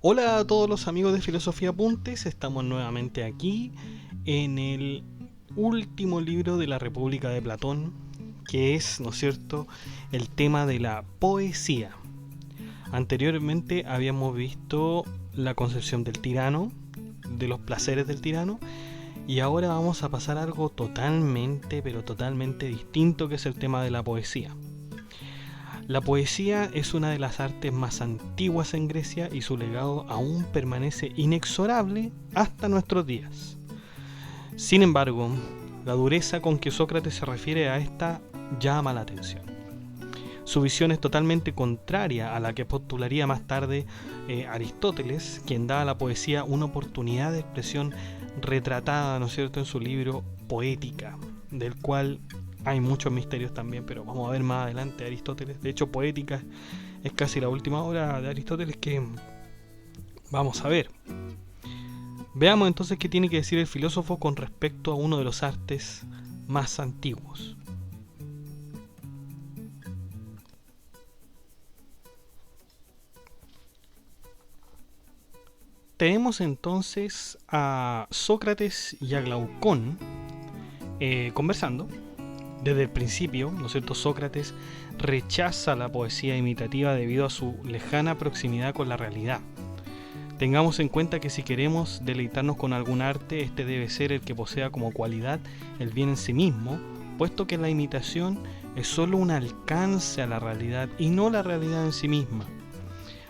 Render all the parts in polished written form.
Hola a todos los amigos de Filosofía Apuntes, estamos nuevamente aquí en el último libro de la República de Platón, que es, ¿no es cierto?, el tema de la poesía. Anteriormente habíamos visto la concepción del tirano, de los placeres del tirano, y ahora vamos a pasar a algo totalmente, pero totalmente distinto, que es el tema de la poesía. La poesía es una de las artes más antiguas en Grecia y su legado aún permanece inexorable hasta nuestros días. Sin embargo, la dureza con que Sócrates se refiere a esta llama la atención. Su visión es totalmente contraria a la que postularía más tarde Aristóteles, quien da a la poesía una oportunidad de expresión retratada, ¿no es cierto?, en su libro Poética, del cual hay muchos misterios también, pero vamos a ver más adelante Aristóteles. De hecho, Poética es casi la última obra de Aristóteles que vamos a ver. Veamos entonces qué tiene que decir el filósofo con respecto a uno de los artes más antiguos. Tenemos entonces a Sócrates y a Glaucón conversando. Desde el principio, ¿no es cierto?, Sócrates rechaza la poesía imitativa debido a su lejana proximidad con la realidad. Tengamos en cuenta que si queremos deleitarnos con algún arte, este debe ser el que posea como cualidad el bien en sí mismo, puesto que la imitación es solo un alcance a la realidad y no la realidad en sí misma.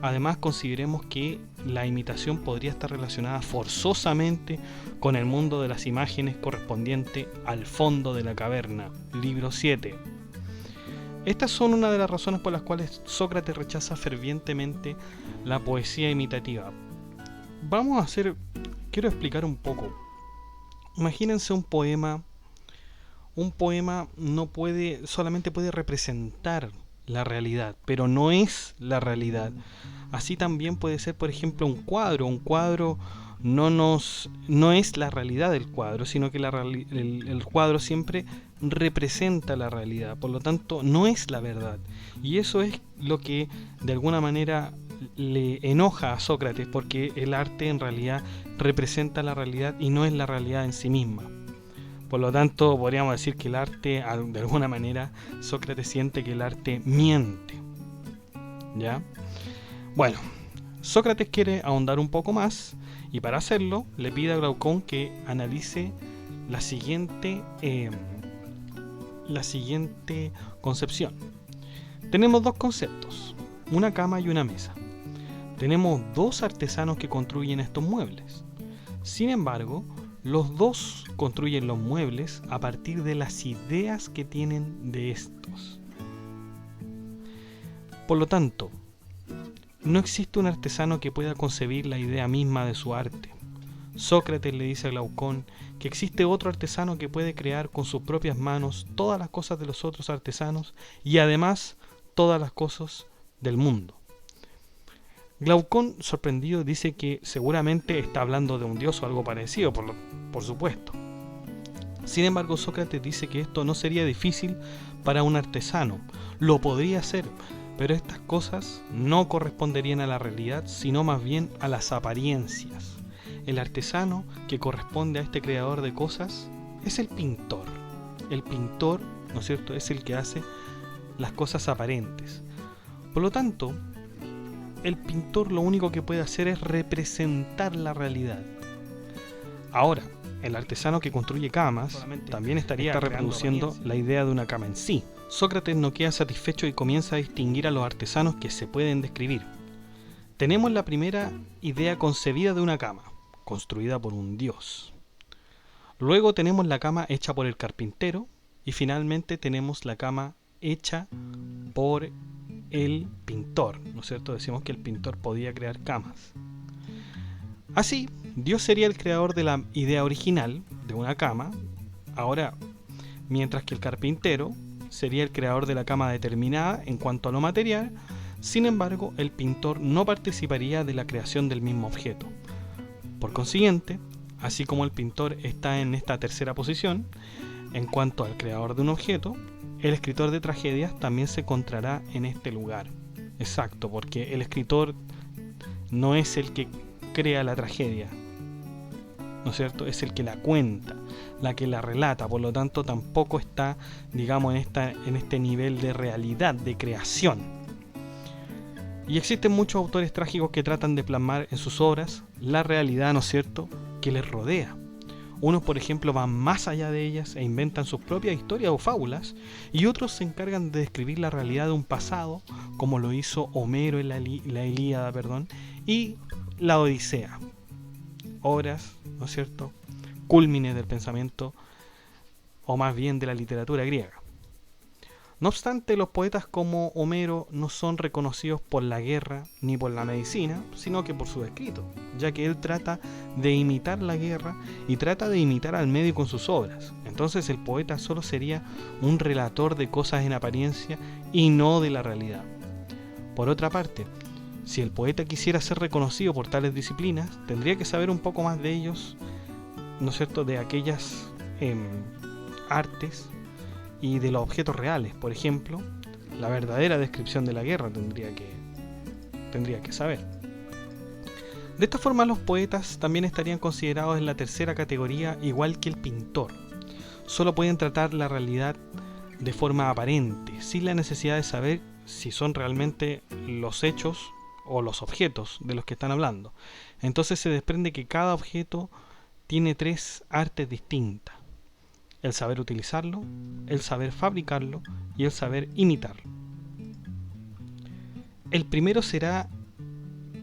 Además, consideremos que la imitación podría estar relacionada forzosamente con el mundo de las imágenes correspondiente al fondo de la caverna, libro 7. Estas son una de las razones por las cuales Sócrates rechaza fervientemente la poesía imitativa. Quiero explicar un poco. Imagínense un poema. Un poema solamente puede representar la realidad, pero no es la realidad. Así también puede ser, por ejemplo, un cuadro. Un cuadro no es la realidad del cuadro, sino que el cuadro siempre representa la realidad. Por lo tanto, no es la verdad. Y eso es lo que de alguna manera le enoja a Sócrates, porque el arte en realidad representa la realidad y no es la realidad en sí misma. Por lo tanto, podríamos decir que el arte, de alguna manera, Sócrates siente que el arte miente. ¿Ya? Bueno, Sócrates quiere ahondar un poco más y para hacerlo le pide a Glaucón que analice la siguiente concepción. Tenemos dos conceptos, una cama y una mesa. Tenemos dos artesanos que construyen estos muebles. Sin embargo, los dos construyen los muebles a partir de las ideas que tienen de estos. Por lo tanto, no existe un artesano que pueda concebir la idea misma de su arte. Sócrates le dice a Glaucón que existe otro artesano que puede crear con sus propias manos todas las cosas de los otros artesanos y además todas las cosas del mundo. Glaucón, sorprendido, dice que seguramente está hablando de un dios o algo parecido, por supuesto. Sin embargo, Sócrates dice que esto no sería difícil para un artesano. Lo podría hacer, pero estas cosas no corresponderían a la realidad, sino más bien a las apariencias. El artesano que corresponde a este creador de cosas es el pintor. El pintor, ¿no es cierto?, es el que hace las cosas aparentes. Por lo tanto, el pintor lo único que puede hacer es representar la realidad. Ahora, el artesano que construye camas también estaría reproduciendo la idea de una cama en sí. Sócrates no queda satisfecho y comienza a distinguir a los artesanos que se pueden describir. Tenemos la primera idea concebida de una cama, construida por un dios. Luego tenemos la cama hecha por el carpintero y finalmente tenemos la cama hecha por el pintor, ¿no es cierto? Decimos que el pintor podía crear camas. Así, Dios sería el creador de la idea original de una cama, ahora, mientras que el carpintero sería el creador de la cama determinada en cuanto a lo material. Sin embargo, el pintor no participaría de la creación del mismo objeto. Por consiguiente, así como el pintor está en esta tercera posición, en cuanto al creador de un objeto, el escritor de tragedias también se encontrará en este lugar. Exacto, porque el escritor no es el que crea la tragedia, ¿no es cierto? Es el que la cuenta, la que la relata, por lo tanto tampoco está, digamos, en este nivel de realidad, de creación. Y existen muchos autores trágicos que tratan de plasmar en sus obras la realidad, ¿no es cierto?, que les rodea. Unos, por ejemplo, van más allá de ellas e inventan sus propias historias o fábulas, y otros se encargan de describir la realidad de un pasado, como lo hizo Homero en la Ilíada, y la Odisea. Obras, ¿no es cierto?, cúlmines del pensamiento, o más bien de la literatura griega. No obstante, los poetas como Homero no son reconocidos por la guerra ni por la medicina, sino que por sus escritos, ya que él trata de imitar la guerra y trata de imitar al medio con sus obras. Entonces el poeta solo sería un relator de cosas en apariencia y no de la realidad. Por otra parte, si el poeta quisiera ser reconocido por tales disciplinas, tendría que saber un poco más de ellos, ¿no es cierto?, de aquellas artes y de los objetos reales. Por ejemplo, la verdadera descripción de la guerra tendría que saber. De esta forma, los poetas también estarían considerados en la tercera categoría, igual que el pintor. Solo pueden tratar la realidad de forma aparente, sin la necesidad de saber si son realmente los hechos o los objetos de los que están hablando. Entonces se desprende que cada objeto tiene tres artes distintas: el saber utilizarlo, el saber fabricarlo y el saber imitarlo. El primero será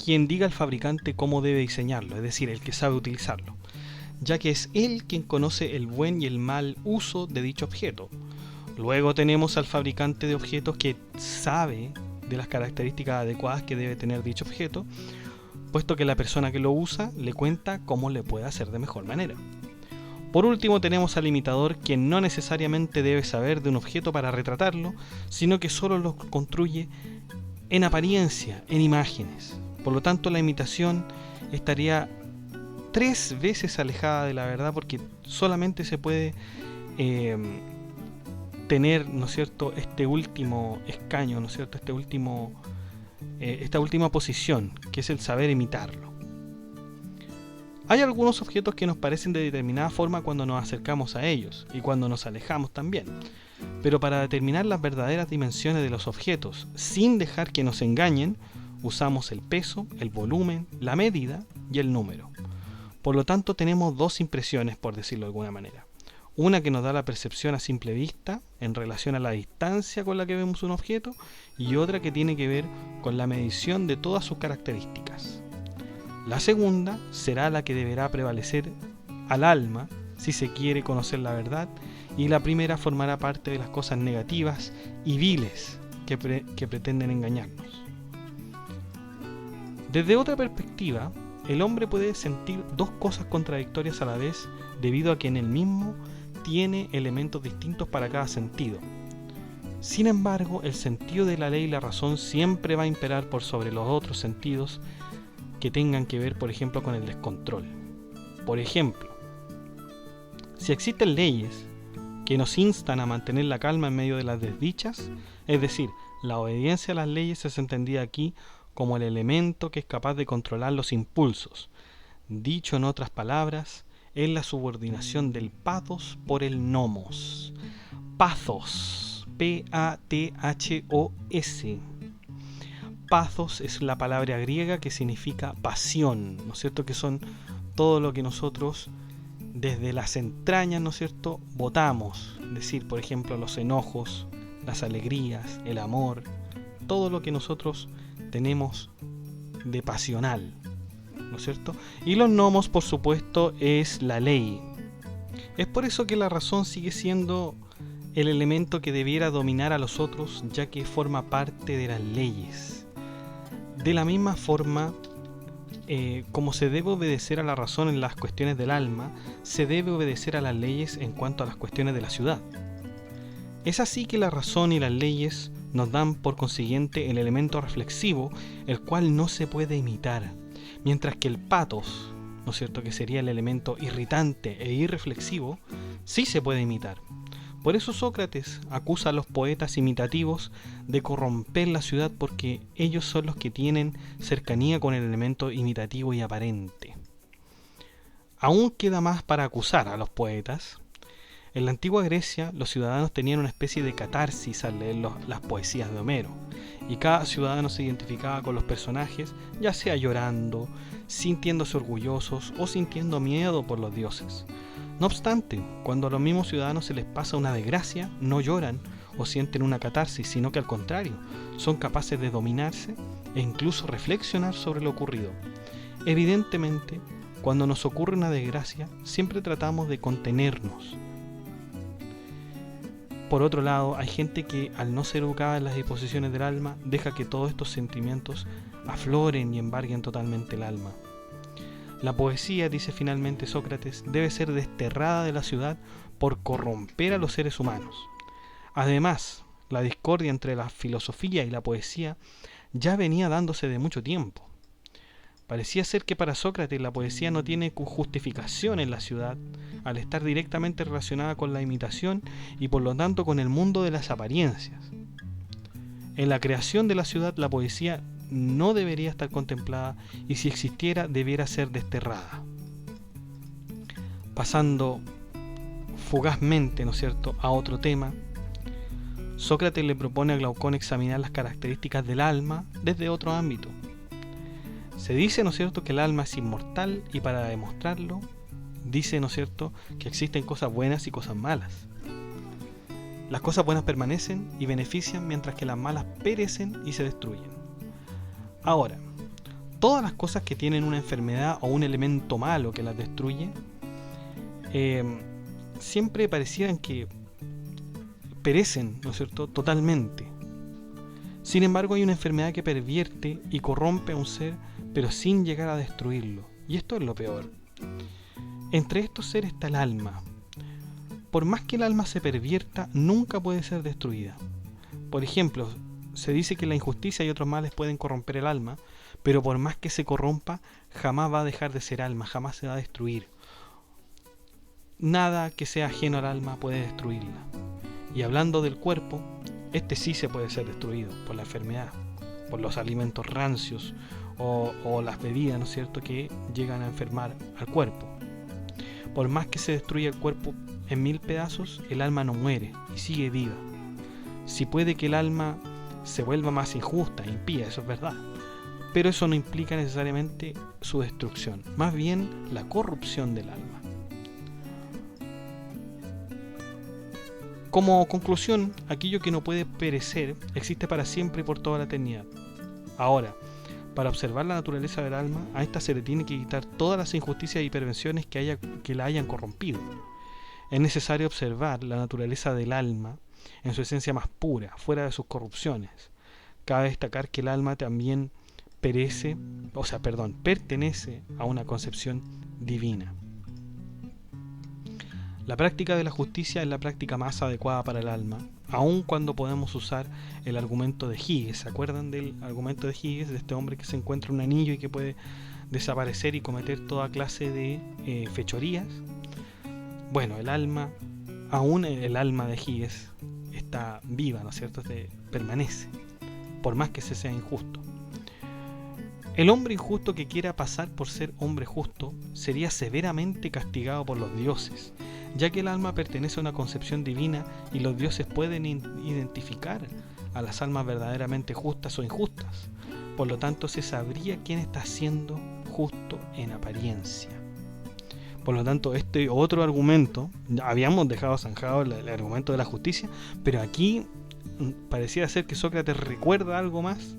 quien diga al fabricante cómo debe diseñarlo, es decir, el que sabe utilizarlo, ya que es él quien conoce el buen y el mal uso de dicho objeto. Luego tenemos al fabricante de objetos, que sabe de las características adecuadas que debe tener dicho objeto, puesto que la persona que lo usa le cuenta cómo le puede hacer de mejor manera. Por último tenemos al imitador, quien no necesariamente debe saber de un objeto para retratarlo, sino que solo lo construye en apariencia, en imágenes. Por lo tanto, la imitación estaría 3 veces alejada de la verdad, porque solamente se puede tener, ¿no es cierto?, este último escaño, ¿no es cierto?, esta última posición, que es el saber imitarlo. Hay algunos objetos que nos parecen de determinada forma cuando nos acercamos a ellos y cuando nos alejamos también, pero para determinar las verdaderas dimensiones de los objetos sin dejar que nos engañen, usamos el peso, el volumen, la medida y el número. Por lo tanto, tenemos 2 impresiones, por decirlo de alguna manera. Una que nos da la percepción a simple vista en relación a la distancia con la que vemos un objeto, y otra que tiene que ver con la medición de todas sus características. La segunda será la que deberá prevalecer al alma si se quiere conocer la verdad, y la primera formará parte de las cosas negativas y viles que pretenden engañarnos. Desde otra perspectiva, el hombre puede sentir 2 cosas contradictorias a la vez, debido a que en él mismo tiene elementos distintos para cada sentido. Sin embargo, el sentido de la ley y la razón siempre va a imperar por sobre los otros sentidos que tengan que ver, por ejemplo, con el descontrol. Por ejemplo, si existen leyes que nos instan a mantener la calma en medio de las desdichas, es decir, la obediencia a las leyes es entendida aquí como el elemento que es capaz de controlar los impulsos. Dicho en otras palabras, es la subordinación del pathos por el nomos. Pathos, P-A-T-H-O-S. Pathos es la palabra griega que significa pasión, ¿no es cierto?, que son todo lo que nosotros desde las entrañas, ¿no es cierto?, votamos. Es decir, por ejemplo, los enojos, las alegrías, el amor, todo lo que nosotros tenemos de pasional, ¿no es cierto? Y los nomos, por supuesto, es la ley. Es por eso que la razón sigue siendo el elemento que debiera dominar a los otros, ya que forma parte de las leyes. De la misma forma, como se debe obedecer a la razón en las cuestiones del alma, se debe obedecer a las leyes en cuanto a las cuestiones de la ciudad. Es así que la razón y las leyes nos dan por consiguiente el elemento reflexivo, el cual no se puede imitar, mientras que el pathos, ¿no es cierto?, que sería el elemento irritante e irreflexivo, sí se puede imitar. Por eso Sócrates acusa a los poetas imitativos de corromper la ciudad, porque ellos son los que tienen cercanía con el elemento imitativo y aparente. Aún queda más para acusar a los poetas. En la antigua Grecia, los ciudadanos tenían una especie de catarsis al leer las poesías de Homero, y cada ciudadano se identificaba con los personajes, ya sea llorando, sintiéndose orgullosos o sintiendo miedo por los dioses. No obstante, cuando a los mismos ciudadanos se les pasa una desgracia, no lloran o sienten una catarsis, sino que al contrario, son capaces de dominarse e incluso reflexionar sobre lo ocurrido. Evidentemente, cuando nos ocurre una desgracia, siempre tratamos de contenernos. Por otro lado, hay gente que, al no ser educada en las disposiciones del alma, deja que todos estos sentimientos afloren y embarguen totalmente el alma. La poesía, dice finalmente Sócrates, debe ser desterrada de la ciudad por corromper a los seres humanos. Además, la discordia entre la filosofía y la poesía ya venía dándose de mucho tiempo. Parecía ser que para Sócrates la poesía no tiene justificación en la ciudad, al estar directamente relacionada con la imitación y por lo tanto con el mundo de las apariencias. En la creación de la ciudad la poesía no debería estar contemplada, y si existiera debiera ser desterrada. Pasando fugazmente, ¿no es cierto?, a otro tema, Sócrates le propone a Glaucón examinar las características del alma desde otro ámbito. Se dice, ¿no es cierto?, que el alma es inmortal, y para demostrarlo dice, ¿no es cierto?, que existen cosas buenas y cosas malas. Las cosas buenas permanecen y benefician, mientras que las malas perecen y se destruyen. Ahora, todas las cosas que tienen una enfermedad o un elemento malo que las destruye, siempre parecieran que perecen, ¿no es cierto?, totalmente. Sin embargo, hay una enfermedad que pervierte y corrompe a un ser, pero sin llegar a destruirlo. Y esto es lo peor. Entre estos seres está el alma. Por más que el alma se pervierta, nunca puede ser destruida. Por ejemplo, se dice que la injusticia y otros males pueden corromper el alma, pero por más que se corrompa, jamás va a dejar de ser alma, jamás se va a destruir. Nada que sea ajeno al alma puede destruirla. Y hablando del cuerpo, este sí se puede ser destruido por la enfermedad, por los alimentos rancios o las bebidas, ¿no es cierto?, que llegan a enfermar al cuerpo. Por más que se destruya el cuerpo en 1000 pedazos, el alma no muere y sigue viva. Si puede que el alma se vuelva más injusta, impía, eso es verdad, pero eso no implica necesariamente su destrucción, más bien la corrupción del alma. Como conclusión, aquello que no puede perecer existe para siempre y por toda la eternidad. Ahora, para observar la naturaleza del alma, a esta se le tiene que quitar todas las injusticias y perversiones que la hayan corrompido. Es necesario observar la naturaleza del alma en su esencia más pura, fuera de sus corrupciones. Cabe destacar que el alma también pertenece a una concepción divina. La práctica de la justicia es la práctica más adecuada para el alma, aun cuando podemos usar el argumento de Giges. ¿Se acuerdan del argumento de Giges, de este hombre que se encuentra un anillo y que puede desaparecer y cometer toda clase de fechorías? Bueno, el alma, aún el alma de Giges, está viva, ¿no es cierto?, permanece, por más que se sea injusto. El hombre injusto que quiera pasar por ser hombre justo sería severamente castigado por los dioses, ya que el alma pertenece a una concepción divina y los dioses pueden identificar a las almas verdaderamente justas o injustas. Por lo tanto, se sabría quién está siendo justo en apariencia. Por lo tanto, este otro argumento, habíamos dejado zanjado el argumento de la justicia, pero aquí pareciera ser que Sócrates recuerda algo más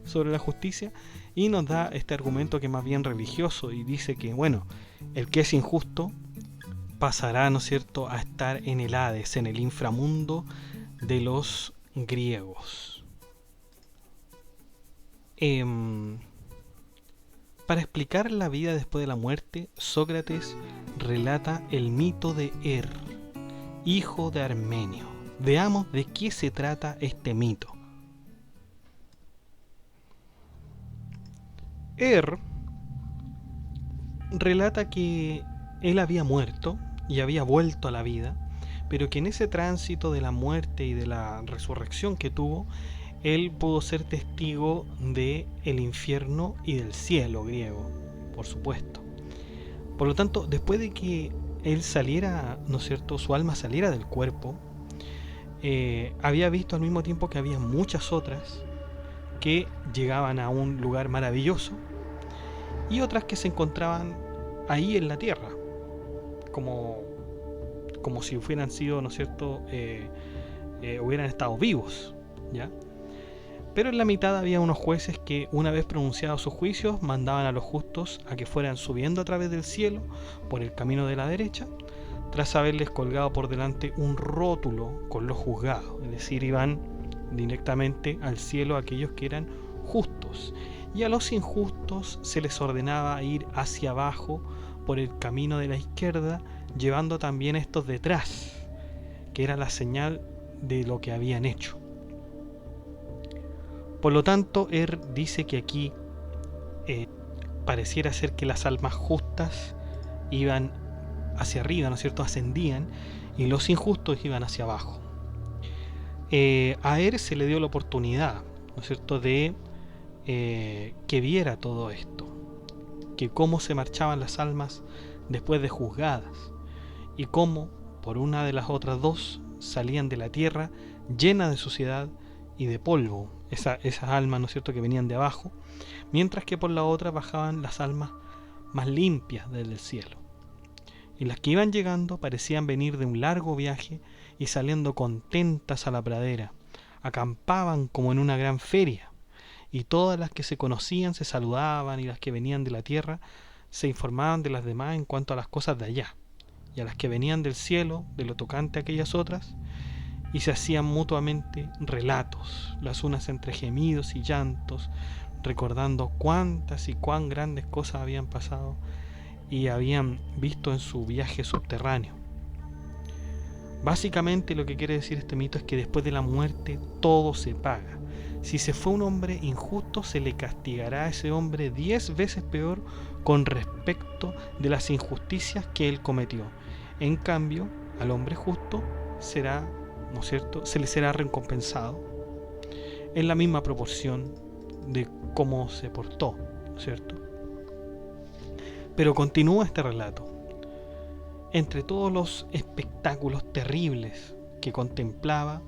sobre la justicia y nos da este argumento que es más bien religioso, y dice que, bueno, el que es injusto pasará, ¿no es cierto?, a estar en el Hades, en el inframundo de los griegos. Para explicar la vida después de la muerte, Sócrates relata el mito de hijo de Armenio. Veamos de qué se trata este mito. Relata que él había muerto y había vuelto a la vida, pero que en ese tránsito de la muerte y de la resurrección que tuvo, él pudo ser testigo de el infierno y del cielo griego, por supuesto. Por lo tanto, después de que él saliera, ¿no es cierto?, su alma saliera del cuerpo, había visto al mismo tiempo que había muchas otras que llegaban a un lugar maravilloso y otras que se encontraban ahí en la tierra, como si hubieran sido, ¿no es cierto?, hubieran estado vivos, ¿ya? Pero en la mitad había unos jueces que, una vez pronunciados sus juicios, mandaban a los justos a que fueran subiendo a través del cielo por el camino de la derecha, tras haberles colgado por delante un rótulo con los juzgados. Es decir, iban directamente al cielo aquellos que eran justos, y a los injustos se les ordenaba ir hacia abajo por el camino de la izquierda, llevando también estos detrás, que era la señal de lo que habían hecho. Por lo tanto, él dice que aquí pareciera ser que las almas justas iban hacia arriba, ¿no es cierto?, ascendían, y los injustos iban hacia abajo. A él se le dio la oportunidad, ¿no es cierto?, de que viera todo esto, que cómo se marchaban las almas después de juzgadas, y cómo por una de las otras dos salían de la tierra llena de suciedad y de polvo, esas almas, ¿no es cierto?, que venían de abajo, mientras que por la otra bajaban las almas más limpias desde el cielo. Y las que iban llegando parecían venir de un largo viaje y saliendo contentas a la pradera, acampaban como en una gran feria, y todas las que se conocían se saludaban, y las que venían de la tierra se informaban de las demás en cuanto a las cosas de allá, y a las que venían del cielo, de lo tocante a aquellas otras, y se hacían mutuamente relatos, las unas entre gemidos y llantos, recordando cuántas y cuán grandes cosas habían pasado y habían visto en su viaje subterráneo. Básicamente lo que quiere decir este mito es que después de la muerte todo se paga. Si se fue un hombre injusto, se le castigará a ese hombre 10 veces peor con respecto de las injusticias que él cometió. En cambio, al hombre justo será, ¿no es cierto?, se le será recompensado en la misma proporción de cómo se portó, ¿no es cierto? Pero continúa este relato. Entre todos los espectáculos terribles que contemplaba,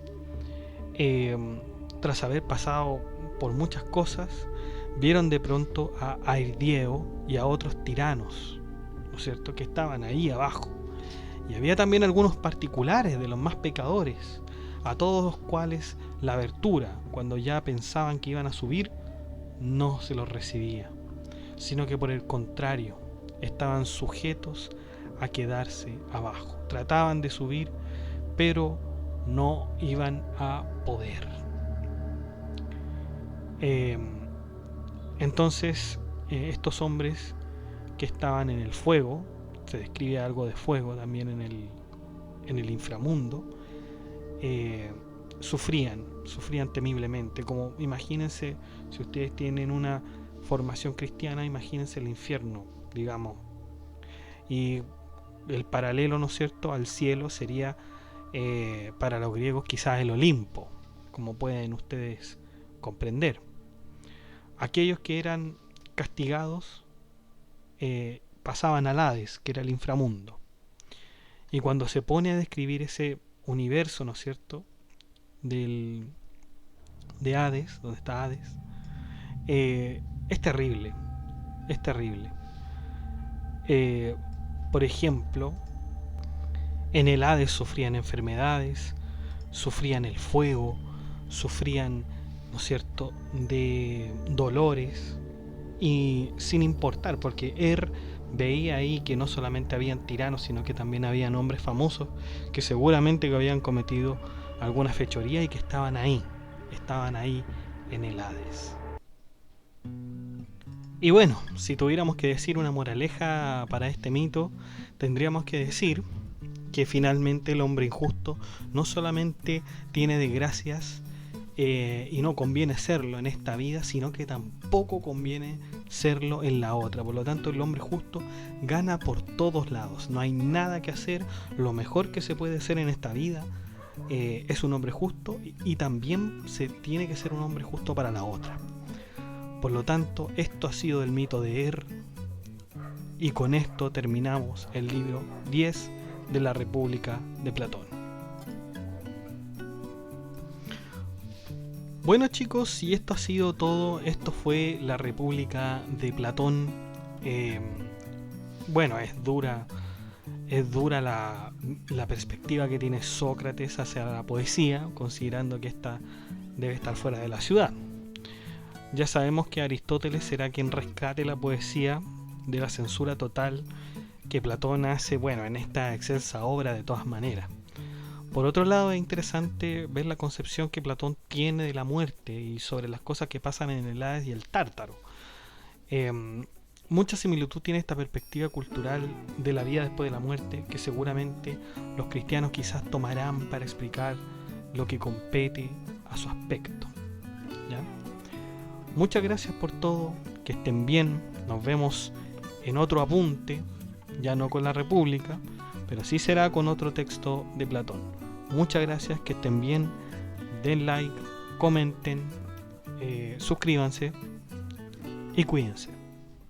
tras haber pasado por muchas cosas, vieron de pronto a Airdieo y a otros tiranos, ¿no es cierto?, que estaban ahí abajo. Y había también algunos particulares de los más pecadores, a todos los cuales la abertura, cuando ya pensaban que iban a subir, no se los recibía, sino que por el contrario, estaban sujetos a quedarse abajo. Trataban de subir, pero no iban a poder. Entonces, estos hombres que estaban en el fuego, se describe algo de fuego también en el inframundo, sufrían temiblemente. Como imagínense, si ustedes tienen una formación cristiana, imagínense el infierno, digamos, y el paralelo, ¿no es cierto?, al cielo sería para los griegos quizás el Olimpo, como pueden ustedes comprender. Aquellos que eran castigados pasaban al Hades, que era el inframundo. Y cuando se pone a describir ese universo, ¿no es cierto?, de Hades, donde está Hades, es terrible, es terrible. Por ejemplo, en el Hades sufrían enfermedades, sufrían el fuego, sufrían, ¿no es cierto?, de dolores, y sin importar, porque veía ahí que no solamente habían tiranos, sino que también habían hombres famosos que seguramente que habían cometido alguna fechoría y que estaban ahí en el Hades. Y bueno, si tuviéramos que decir una moraleja para este mito, tendríamos que decir que finalmente el hombre injusto no solamente tiene desgracias y no conviene serlo en esta vida, sino que tampoco conviene serlo en la otra. Por lo tanto, el hombre justo gana por todos lados. No hay nada que hacer. Lo mejor que se puede hacer en esta vida es un hombre justo, y también se tiene que ser un hombre justo para la otra. Por lo tanto, esto ha sido el mito de Er, y con esto terminamos el libro 10 de la República de Platón. Bueno, chicos, y esto ha sido todo. Esto fue la República de Platón. Bueno, es dura la perspectiva que tiene Sócrates hacia la poesía, considerando que esta debe estar fuera de la ciudad. Ya sabemos que Aristóteles será quien rescate la poesía de la censura total que Platón hace, bueno, en esta excelsa obra de todas maneras. Por otro lado, es interesante ver la concepción que Platón tiene de la muerte y sobre las cosas que pasan en el Hades y el Tártaro. Mucha similitud tiene esta perspectiva cultural de la vida después de la muerte, que seguramente los cristianos quizás tomarán para explicar lo que compete a su aspecto. ¿Ya? Muchas gracias por todo, que estén bien, nos vemos en otro apunte, ya no con la República, pero sí será con otro texto de Platón. Muchas gracias, que estén bien, den like, comenten, suscríbanse y cuídense.